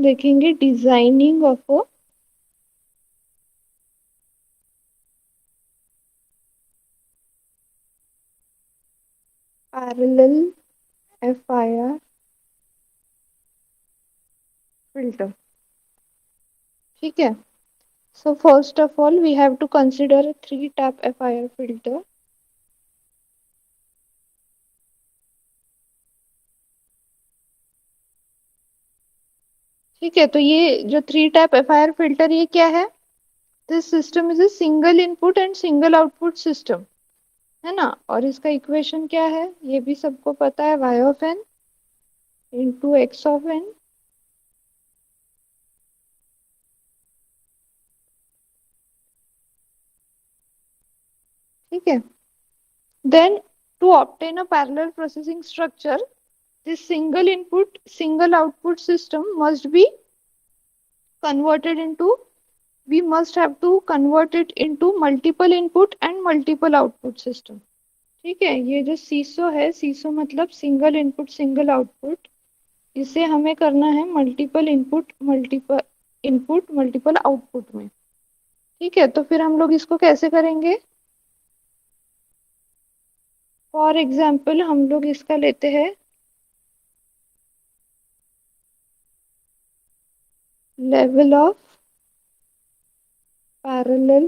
देखेंगे designing of a parallel FIR filter. ठीक है, so first of all we have to consider a 3-tap FIR filter। ठीक है, तो ये जो 3-tap FIR फिल्टर ये क्या है? This system is a single input and single output system, है ना। और इसका इक्वेशन क्या है ये भी सबको पता है, y of n into x of n। ठीक है, then to obtain a parallel processing structure this single input single output system must be converted into we must have to convert it into multiple input and multiple output system। ठीक है, ये जो सीसो है, सीसो मतलब single input single output, इसे हमें करना है मल्टीपल मल्टीपल आउटपुट में। ठीक है, तो फिर हम लोग इसको कैसे करेंगे? फॉर एग्जाम्पल हम लोग इसका लेते हैं level of parallel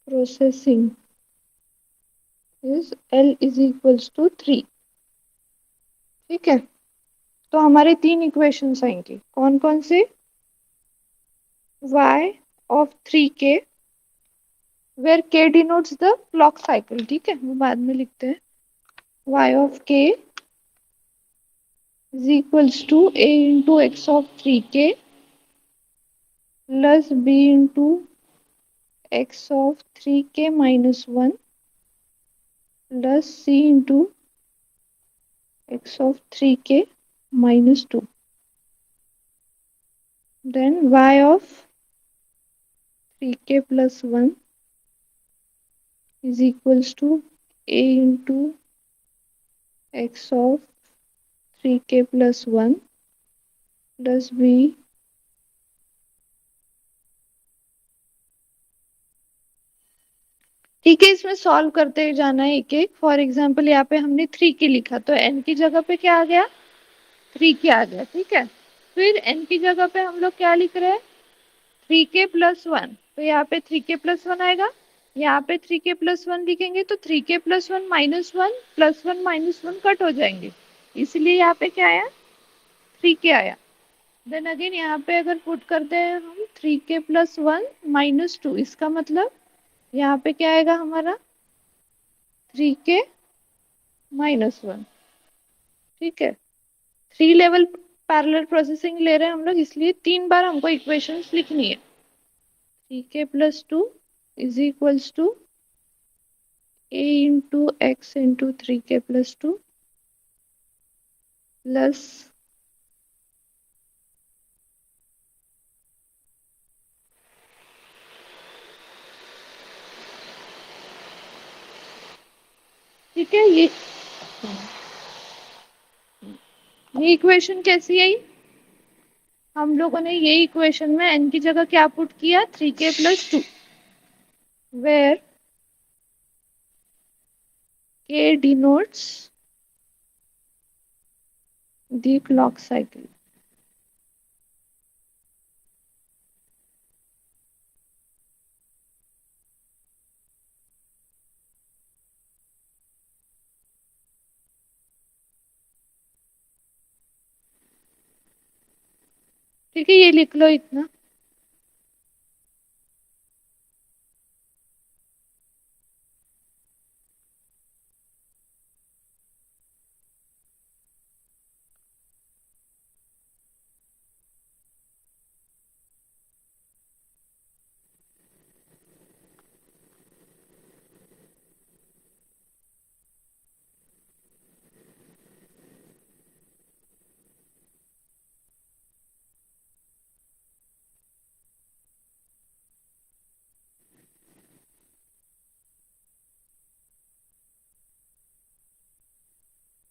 processing is L is equals to 3। ठीक है, तो हमारे तीन इक्वेशंस आएंगे, कौन कौन से? y of 3k where k denotes the clock cycle। ठीक है, वो बाद में लिखते हैं। y of k is equals to a into x of 3k plus b into x of 3k minus 1 plus c into x of 3k minus 2। Then y of 3k plus 1 is equals to a into x of 3k plus 1 plus b ठीक है, इसमें solve करते जाना है एक एक। For example यहाँ पे हमने 3k लिखा तो n की जगह पे क्या आ गया? 3k आ गया। ठीक है, फिर n की जगह पे हम लोग क्या लिख रहे हैं? 3k प्लस 1, तो यहाँ पे 3k प्लस 1 आएगा। यहाँ पे 3k प्लस 1 लिखेंगे तो 3k plus 1 minus 1 plus 1 minus 1 cut हो जाएंगे, इसलिए यहाँ पे क्या आया? 3k आया। देन अगेन यहाँ पे अगर पुट करते हैं हम 3k प्लस 1 माइनस 2, इसका मतलब यहाँ पे क्या आएगा हमारा? 3k minus 1। ठीक है, 3 लेवल पैरेलल प्रोसेसिंग ले रहे हैं हम लोग, इसलिए 3 बार हमको इक्वेशंस लिखनी है। 3k plus 2 is equals to a into x into 3k plus 2 plus ठीक है, ये इक्वेशन कैसी आई? हम लोगों ने ये इक्वेशन में n की जगह क्या पुट किया? 3k plus 2 where k denotes the clock cycle। ठीक है, ये लिख लो इतना।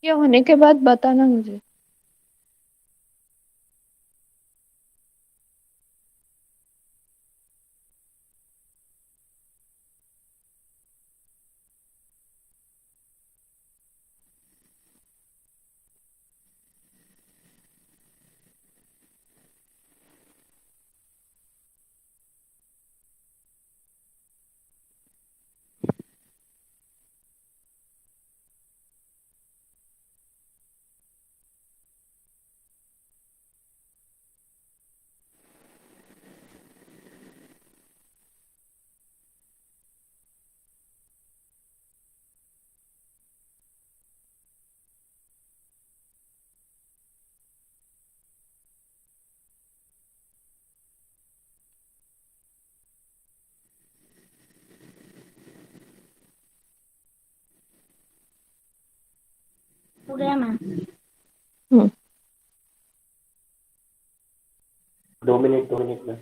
ये होने के बाद बताना मुझे। हो गया मैम। हम्म। 2 मिनट में।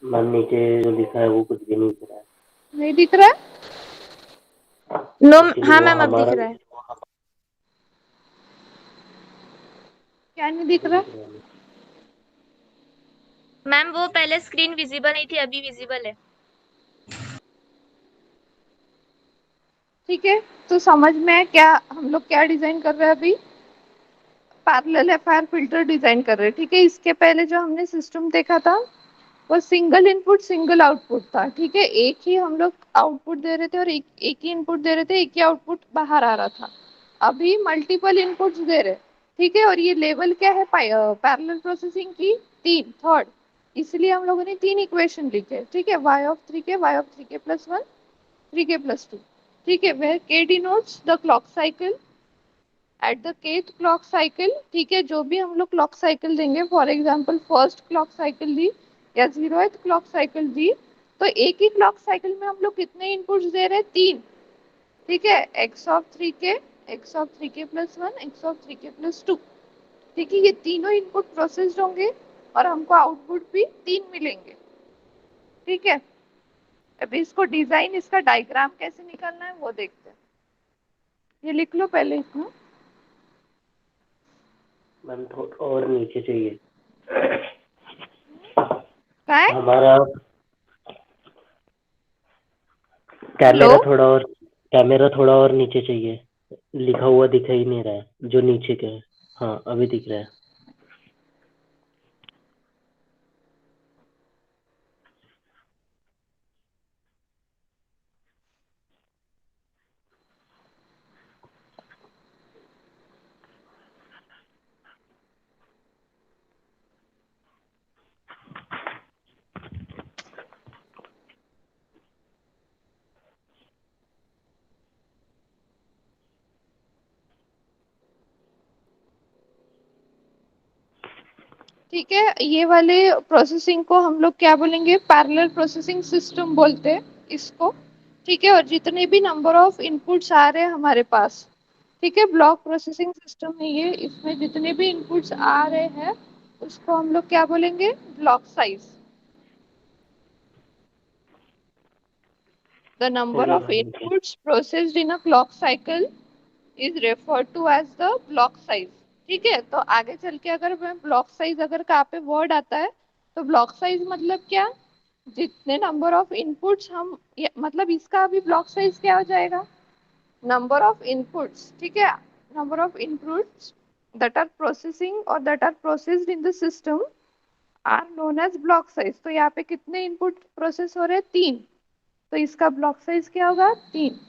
मैम नीचे जो लिखा है वो कुछ भी नहीं दिख रहा है। नहीं दिख रहा है? नो। एक्चुअली हाँ वो मैम अब दिख हमारा रहा है। क्या नहीं दिख नहीं रहा? दिख रहा है। मैम वो पहले स्क्रीन विजिबल नहीं थी, अभी विजिबल है। ठीक है, तो समझ में है क्या हम लोग क्या डिजाइन कर रहे हैं अभी? पैरेलल एफआईआर फिल्टर डिजाइन कर रहे हैं। ठीक है, इसके पहले जो हमने सिस्टम देखा था वो सिंगल इनपुट सिंगल आउटपुट था। ठीक है, एक ही हम लोग आउटपुट दे रहे थे और एक ही इनपुट दे रहे थे, एक ही आउटपुट बाहर आ रहा था। अभी मल्टीपल इनपुट्स दे रहे। ठीक है, और ये लेवल क्या है पैरेलल प्रोसेसिंग की? तीन, थर्ड। इसलिए हम लोगों ने तीन इक्वेशन लिखे। ठीक है, y(3k) y(3k+1) 3k+2। ठीक है, where k denotes the clock cycle at the kth clock cycle. ठीक है, जो भी हम लोग क्लॉक साइकिल देंगे, for example first clock cycle दी या 0th क्लॉक साइकिल दी, तो एक ही क्लॉक साइकिल में हम लोग कितने इनपुट्स दे रहे हैं? तीन। ठीक है, x(3k), x(3k+1), x(3k+2). ठीक है, ये तीनों इनपुट प्रोसेस्ड होंगे और हमको आउटपुट भी तीन मिलेंगे। ठीक है, अभी इसको डिजाइन, इसका डायग्राम कैसे निकालना है वो देखते हैं। ये लिख लो पहले इसमें। मैम थोड़ा और नीचे चाहिए क्या है? हमारा हेलो? कैमरा थोड़ा और नीचे चाहिए। लिखा हुआ दिखाई ही नहीं रहा है जो नीचे का है। हाँ अभी दिख रहा है। ठीक है, ये वाले प्रोसेसिंग को हम लोग क्या बोलेंगे? पैरेलल प्रोसेसिंग सिस्टम बोलते हैं इसको। ठीक है, और जितने भी नंबर ऑफ इनपुट्स आ रहे हैं हमारे पास, ठीक है, ब्लॉक प्रोसेसिंग सिस्टम है ये, इसमें जितने भी इनपुट्स आ रहे हैं उसको हम लोग क्या बोलेंगे? Block size. द नंबर सही है ऑफ मैम नीचे। Inputs processed in a clock cycle is refer to as the block size. ठीक है, तो आगे चल के अगर मैं ब्लॉक साइज, अगर कहाँ पे वर्ड आता है तो ब्लॉक साइज मतलब क्या? जितने नंबर ऑफ इनपुट्स हम मतलब इसका अभी ब्लॉक साइज क्या हो जाएगा? Number of inputs. ठीक है, number of inputs that are processing or that are processed in the system are known as block size। तो यहाँ पे कितने इनपुट प्रोसेस हो रहे हैं? तीन। तो इसका ब्लॉक साइज क्या होगा? तीन।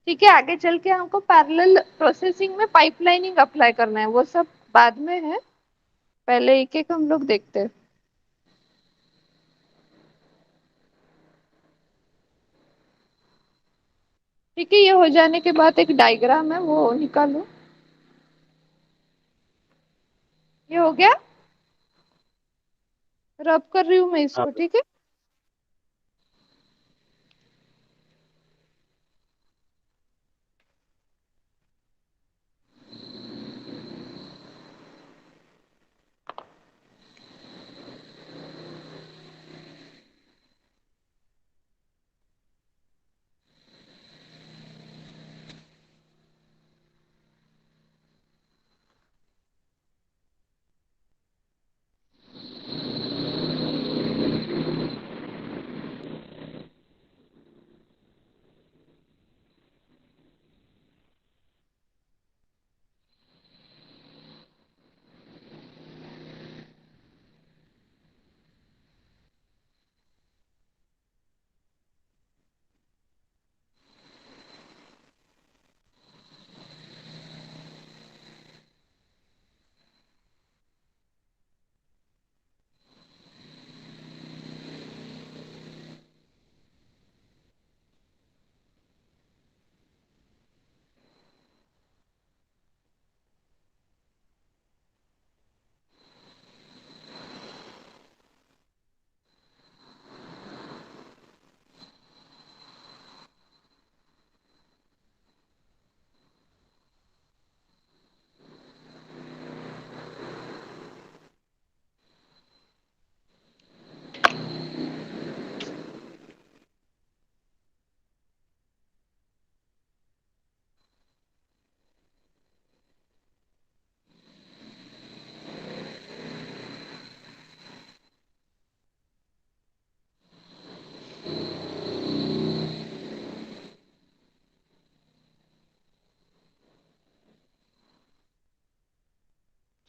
ठीक है, आगे चल के हमको पैरेलल प्रोसेसिंग में पाइपलाइनिंग अप्लाई करना है, वो सब बाद में है, पहले एक एक हम लोग देखते हैं। ठीक है, ये हो जाने के बाद एक डायग्राम है वो निकालो। ये हो गया, रब कर रही हूँ मैं हाँ इसको, ठीक है।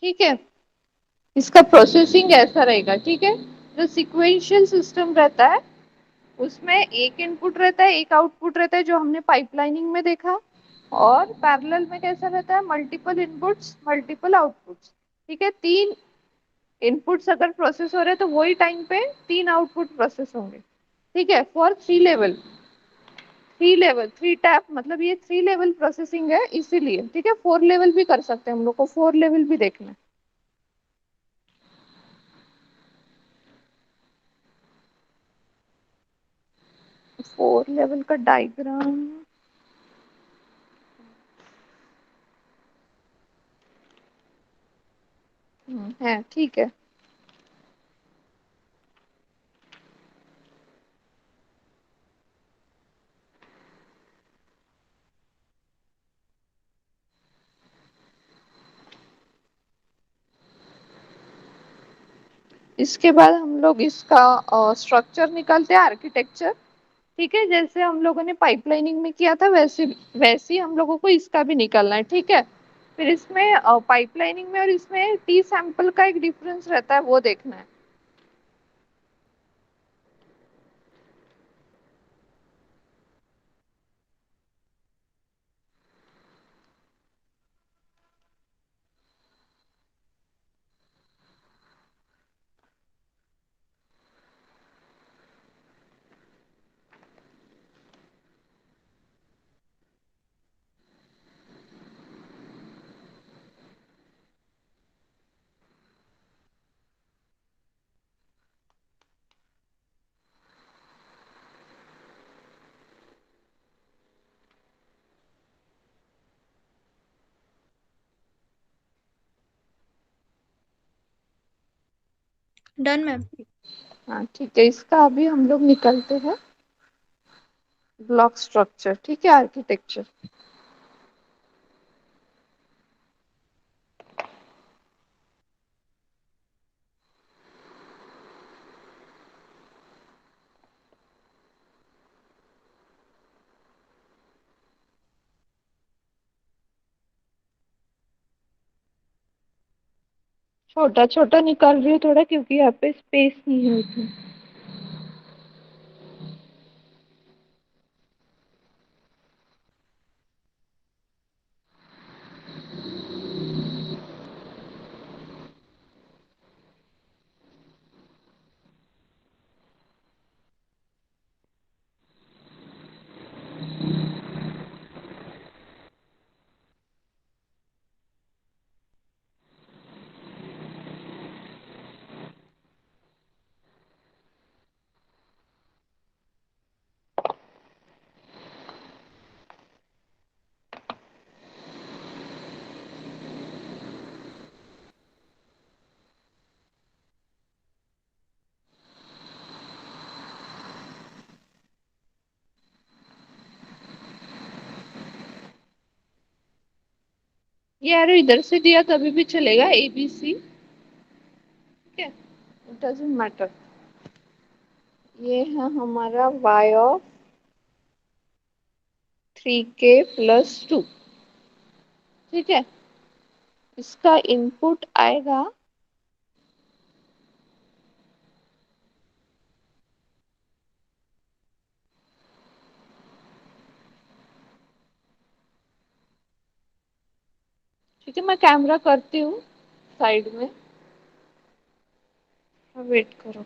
ठीक है, इसका प्रोसेसिंग ऐसा रहेगा, ठीक है। जो सिक्वेंशियल सिस्टम रहता है उसमें एक इनपुट रहता है, एक आउटपुट रहता है, जो हमने पाइपलाइनिंग में देखा। और पैरेलल में कैसा रहता है, मल्टीपल इनपुट्स मल्टीपल आउटपुट्स। ठीक है, तीन इनपुट्स अगर प्रोसेस हो रहे हैं तो वही टाइम पे तीन आउटपुट प्रोसेस होंगे। ठीक है, for three level three tap, मतलब ये थ्री लेवल प्रोसेसिंग है इसीलिए। ठीक है, फोर लेवल भी कर सकते हैं, हम लोग को फोर लेवल भी देखना है। फोर लेवल का डायग्राम है, ठीक है। इसके बाद हम लोग इसका स्ट्रक्चर निकालते हैं, आर्किटेक्चर। ठीक है, जैसे हम लोगों ने पाइपलाइनिंग में किया था वैसे वैसे ही हम लोगों को इसका भी निकालना है। ठीक है, फिर इसमें पाइपलाइनिंग में और इसमें टी सैंपल का एक डिफरेंस रहता है, वो देखना है। Done ma'am. हाँ ठीक है, इसका अभी हम लोग निकलते हैं ब्लॉक स्ट्रक्चर। ठीक है, आर्किटेक्चर। छोटा छोटा निकाल रही हूँ थोड़ा, क्योंकि यहाँ पे स्पेस नहीं है उतनी। ये एरो इधर से दिया तभी भी चलेगा, ABC, ठीक है, इट डजंट मैटर। ये है हमारा y ऑफ 3k+2, ठीक है। इसका इनपुट आएगा ठीक है, मैं कैमरा करती हूँ साइड में, वेट करो।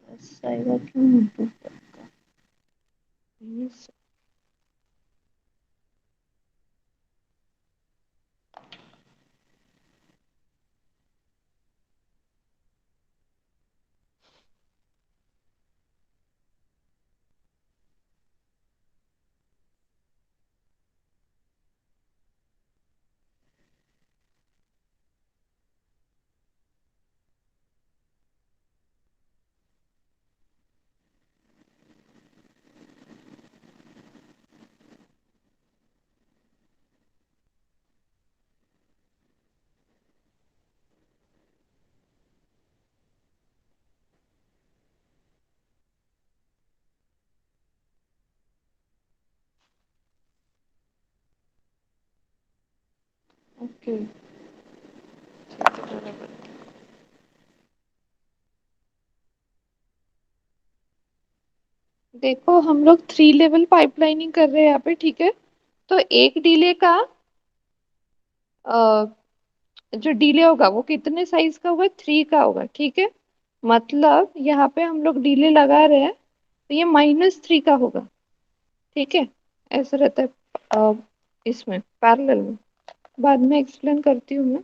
ऐसा आएगा क्यों इनपुट का? ओके, ठीक है, बराबर। देखो हम लोग 3 लेवल पाइपलाइनिंग कर रहे हैं यहाँ पे, ठीक है। तो एक डिले का जो डिले होगा वो कितने साइज का होगा, 3 का होगा, ठीक है। मतलब यहाँ पे हम लोग डिले लगा रहे हैं तो ये -3 का होगा, ठीक है। ऐसा रहता है इसमें पैरेलल में, बाद में एक्सप्लेन करती हूँ मैं।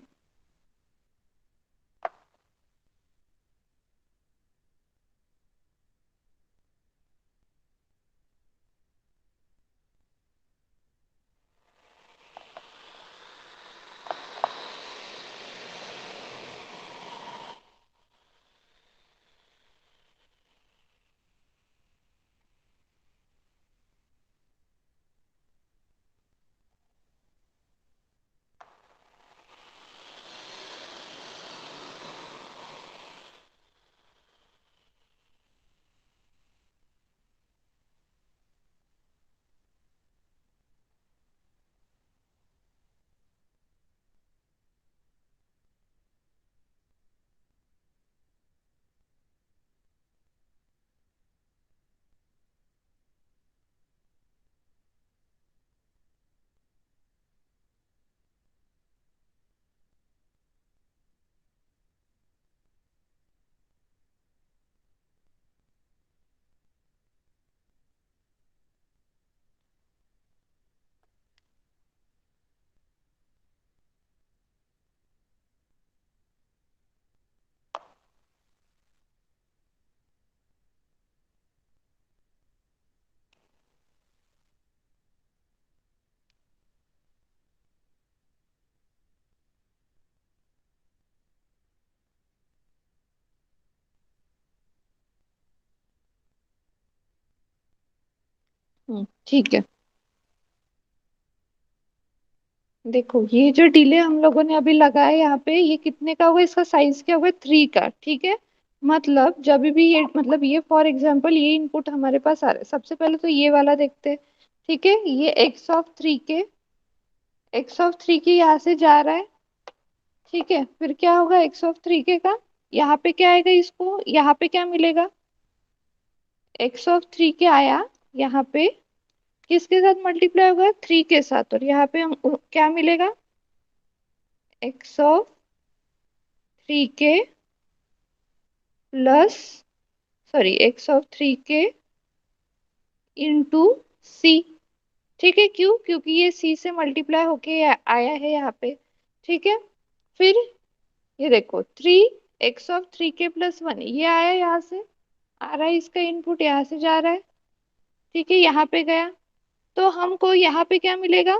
ठीक है। देखो ये जो डिले हम लोगों ने अभी लगाया यहाँ पे, ये कितने का होगा, इसका साइज क्या होगा, 3 का। ठीक है, मतलब जब भी ये, मतलब ये फॉर एग्जांपल ये इनपुट हमारे पास आ रहा है, सबसे पहले तो ये वाला देखते हैं। ठीक है, ये x ऑफ 3 के यहाँ से जा रहा है। ठीक है, फिर क्या होगा x ऑफ 3 के का, यहाँ पे क्या आएगा, इसको यहाँ पे क्या मिलेगा, x ऑफ 3 के आया, यहाँ पे किसके साथ मल्टीप्लाई होगा, 3 के साथ, और यहाँ पे हम क्या मिलेगा, x ऑफ 3 के प्लस, सॉरी x ऑफ 3 के इंटू सी। ठीक है, क्यों, क्योंकि ये सी से मल्टीप्लाई होके आया है यहाँ पे। ठीक है, फिर ये देखो 3 x ऑफ 3 के प्लस 1 ये आया यहाँ से, आ रहा है, इसका इनपुट यहाँ से जा रहा है। ठीक है, यहाँ पे गया, तो हमको यहाँ पे क्या मिलेगा,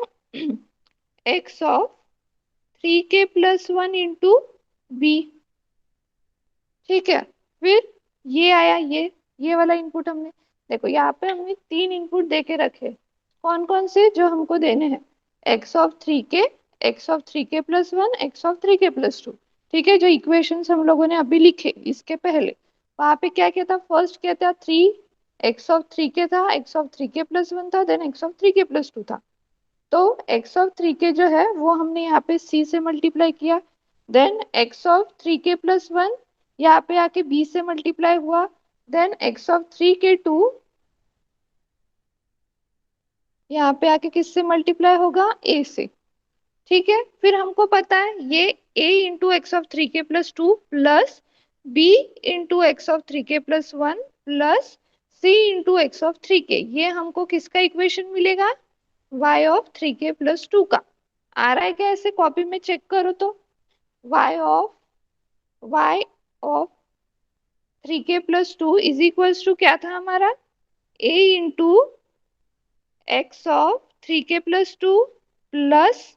x ऑफ 3 के प्लस 1 इंटू बी। ठीक है, फिर ये आया, ये वाला इनपुट हमने, देखो यहाँ पे हमने 3 इनपुट दे के रखे, कौन कौन से जो हमको देने हैं, x ऑफ 3 के, x ऑफ 3 के प्लस 1, x ऑफ 3 के प्लस 2। ठीक है, जो इक्वेशंस हम लोगों ने अभी लिखे इसके पहले, वहां पे क्या क्या था, फर्स्ट क्या था, 3 x ऑफ 3 के था, x ऑफ 3 के प्लस 1 था, देन x ऑफ 3 के प्लस 2 था। तो x ऑफ 3 के जो है वो हमने यहाँ पे c से मल्टीप्लाई किया, देन x ऑफ 3 के प्लस 1 यहाँ पे आके b से मल्टीप्लाई हुआ, देन x ऑफ 3 के 2 यहाँ पे आके किससे मल्टीप्लाई होगा, a से। ठीक है, फिर हमको पता है ये a इंटू x ऑफ 3 के plus 2 plus b into x of 3 के plus 1 plus c into x of 3 के, ये हमको किसका इक्वेशन मिलेगा, y ऑफ 3 के प्लस 2 का। आ रहा है क्या, ऐसे कॉपी में चेक करो तो, y ऑफ 3 के प्लस 2 इज इक्वल्स टू क्या था हमारा, a इंटू x ऑफ 3 के प्लस 2 प्लस,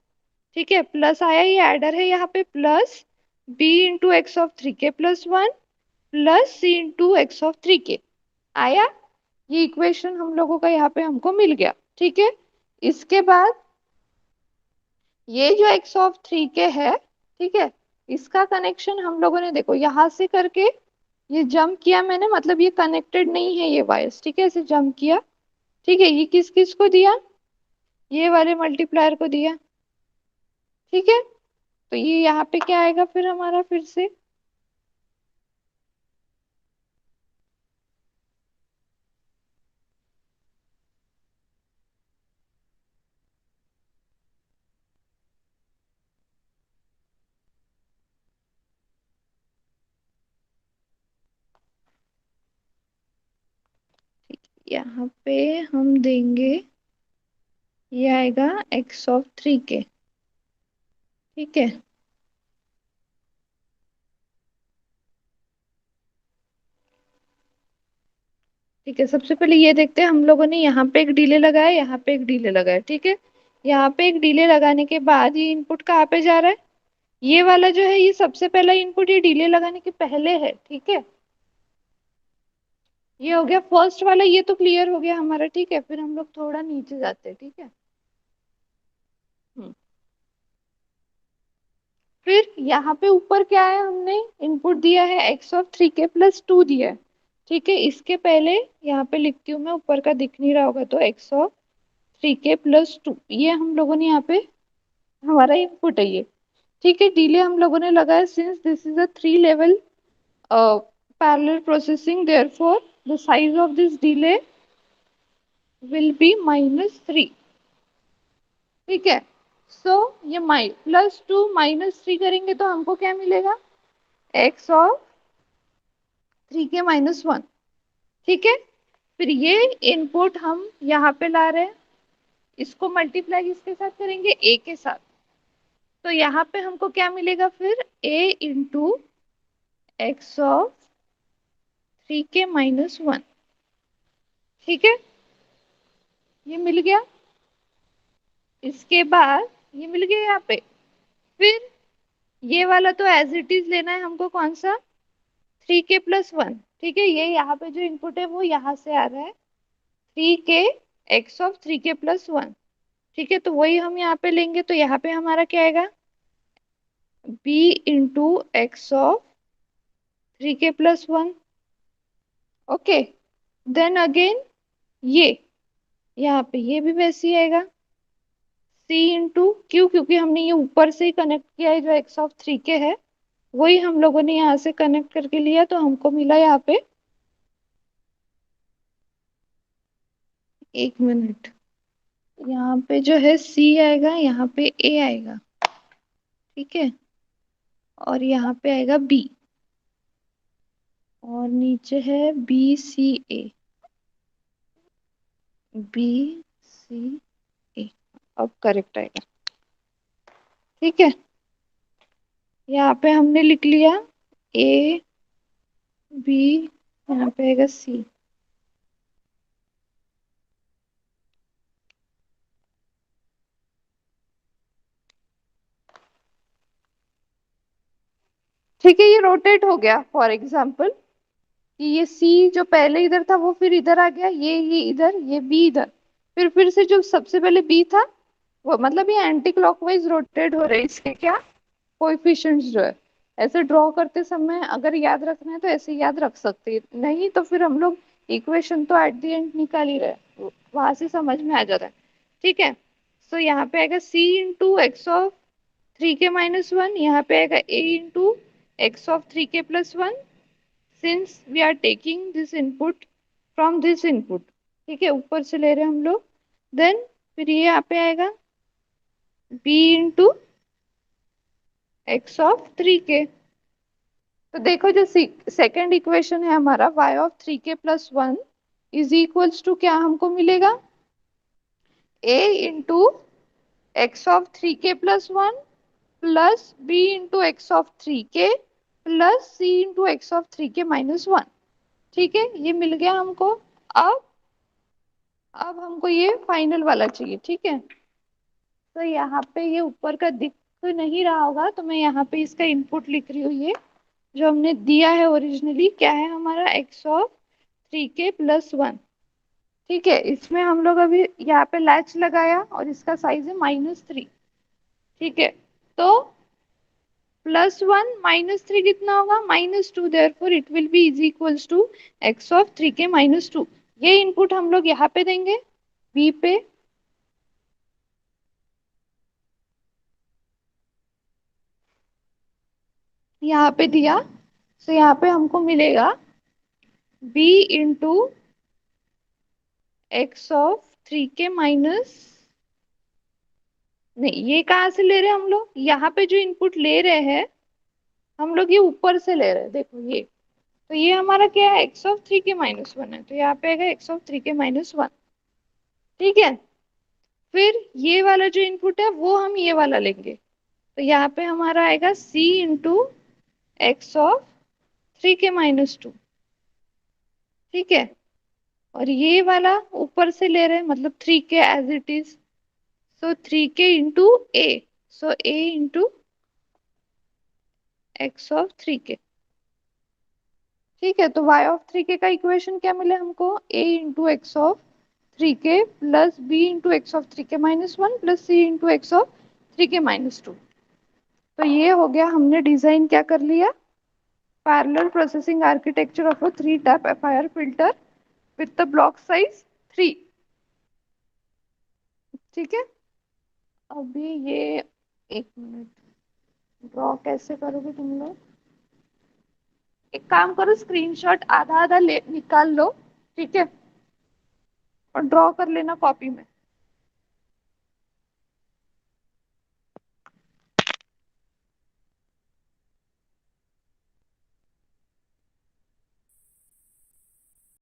ठीक है, प्लस आया, ये एडर है यहाँ पे, plus b into x of 3 के plus 1 plus c into x of 3 के आया। ये इक्वेशन हम लोगों का यहाँ पे हमको मिल गया। ठीक है, इसके बाद ये जो x ऑफ 3 के है, ठीक है, इसका कनेक्शन हम लोगों ने देखो यहाँ से करके ये जंप किया मैंने, मतलब ये कनेक्टेड नहीं है ये वायर्स। ठीक है, ऐसे जंप किया। ठीक है, ये किस किस को दिया, ये वाले मल्टीप्लायर को दिया। ठीक है, तो ये यहाँ पे क्या आएगा फिर हमारा, फिर से यहाँ पे हम देंगे, ये आएगा x ऑफ 3 के। ठीक है, ठीक है, सबसे पहले ये देखते हैं, हम लोगों ने यहाँ पे एक डिले लगाया, यहाँ पे एक डिले लगाया। ठीक है, यहाँ पे एक डिले लगाने के बाद ये इनपुट कहाँ पे जा रहा है, ये वाला जो है, ये सबसे पहला इनपुट ये डिले लगाने के पहले है। ठीक है, ये हो गया फर्स्ट वाला, ये तो क्लियर हो गया हमारा। ठीक है, फिर हम लोग थोड़ा नीचे जाते हैं। ठीक है, हम्म, फिर यहाँ पे ऊपर क्या है, हमने इनपुट दिया है x ऑफ 3 के प्लस 2 दिया है। ठीक है, इसके पहले यहाँ पे लिखती हूँ मैं, ऊपर का दिख नहीं रहा होगा, तो x ऑफ 3 के प्लस 2 ये हम लोगों ने यहाँ पे, हमारा इनपुट है ये। ठीक है, डिले हम लोगों ने लगाया, since this is a 3 level parallel processing, therefore the size of this delay will be -3। ठीक है, सो ये +2 - 3 करेंगे तो हमको क्या मिलेगा, x ऑफ 3 के -1। ठीक है, फिर ये इनपुट हम यहाँ पे ला रहे हैं, इसको मल्टीप्लाई किसके साथ करेंगे, a के साथ। तो यहाँ पे हमको क्या मिलेगा फिर, a इंटू x ऑफ 3 के -1। ठीक है, ये मिल गया। इसके बाद ये मिल गया यहाँ पे, फिर ये वाला तो एज इट इज लेना है हमको, कौन सा, 3 के प्लस 1। ठीक है, ये यहाँ पे जो इनपुट है वो यहाँ से आ रहा है, 3 के एक्स ऑफ 3k प्लस 1। ठीक है, तो वही हम यहाँ पे लेंगे, तो यहाँ पे हमारा क्या आएगा, b into x of 3k plus 1। Okay, then again ये यहाँ पे ये भी वैसे ही आएगा, c इंटू क्यू, क्योंकि हमने ये ऊपर से ही कनेक्ट किया है, जो एक्स ऑफ 3k है वही हम लोगों ने यहाँ से कनेक्ट करके लिया, तो हमको मिला यहाँ पे, एक मिनट, यहाँ पे जो है c आएगा, यहाँ पे a आएगा, ठीक है, और यहाँ पे आएगा b, और नीचे है बी सी ए, बी सी ए, अब करेक्ट आएगा। ठीक है, यहाँ पे हमने लिख लिया ए बी, यहाँ पे आएगा सी। ठीक है, ये रोटेट हो गया, फॉर एग्जाम्पल कि ये सी जो पहले इधर था वो फिर इधर आ गया, ये इधर, ये बी इधर, फिर से जो सबसे पहले बी था वो, मतलब ये एंटी क्लॉकवाइज रोटेट हो रहे हैं, इसके क्या कोएफिशिएंट्स जो है, ऐसे ड्रॉ करते समय अगर याद रखना है तो ऐसे याद रख सकते हैं, नहीं तो फिर हम लोग इक्वेशन तो एट द एंड निकाल ही रहे, वहां से समझ में आ जाता है। ठीक है, सो यहाँ पे आएगा c into x of 3k-1, यहाँ पे आएगा a into x of 3k+1, since we are taking this input from this input. ठीक है, ऊपर से ले रहे हैं हम लोग, देन फिर ये यहाँ पे आएगा b into x of 3k। तो देखो, जो सेकेंड इक्वेशन है हमारा y of 3k+1 is equals to क्या हमको मिलेगा, a into x of 3k+1 plus b into x of 3k plus c into x of 3k-1। ठीक है, ये मिल गया हमको। अब हमको ये फाइनल वाला चाहिए। ठीक है, तो यहाँ पे ये ऊपर का दिख नहीं रहा होगा, तो मैं यहाँ पे इसका इनपुट लिख रही हूँ, ये जो हमने दिया है ओरिजिनली क्या है हमारा, एक्स ऑफ 3k+1। ठीक है, इसमें हम लोग अभी यहाँ पे लैच लगाया और इसका साइज है -3। ठीक है, तो +1 -3 कितना होगा, -2, therefore it will be is equals to x of 3k-2। ये इनपुट हम लोग यहाँ पे देंगे बी पे, यहाँ पे दिया, तो यहाँ पे हमको मिलेगा b into x of 3k-, नहीं ये कहाँ से ले रहे हैं हम लोग, यहाँ पे जो इनपुट ले रहे हैं हम लोग ये ऊपर से ले रहे हैं, देखो ये, तो ये हमारा क्या है, एक्स ऑफ 3k-1 है, तो यहाँ पे आएगा एक्स ऑफ 3k-1। ठीक है, फिर ये वाला जो इनपुट है वो हम ये वाला लेंगे, तो यहाँ पे हमारा आएगा c into x of 3k-2। ठीक है, और ये वाला ऊपर से ले रहे हैं, मतलब 3k as it is, so 3k into a, so a into x of 3k। ठीक है, तो y ऑफ 3k का इक्वेशन क्या मिले हमको, a into x of 3k plus b into x of 3k-1 plus c into x of 3k-2। तो ये हो गया, हमने डिजाइन क्या कर लिया, parallel processing architecture of a three tap FIR filter with the block size 3। ठीक है, अभी ये, एक मिनट, ड्रॉ कैसे करोगे तुम लोग, एक काम करो, स्क्रीनशॉट आधा आधा ले निकाल लो, ठीक है, और ड्रॉ कर लेना कॉपी में।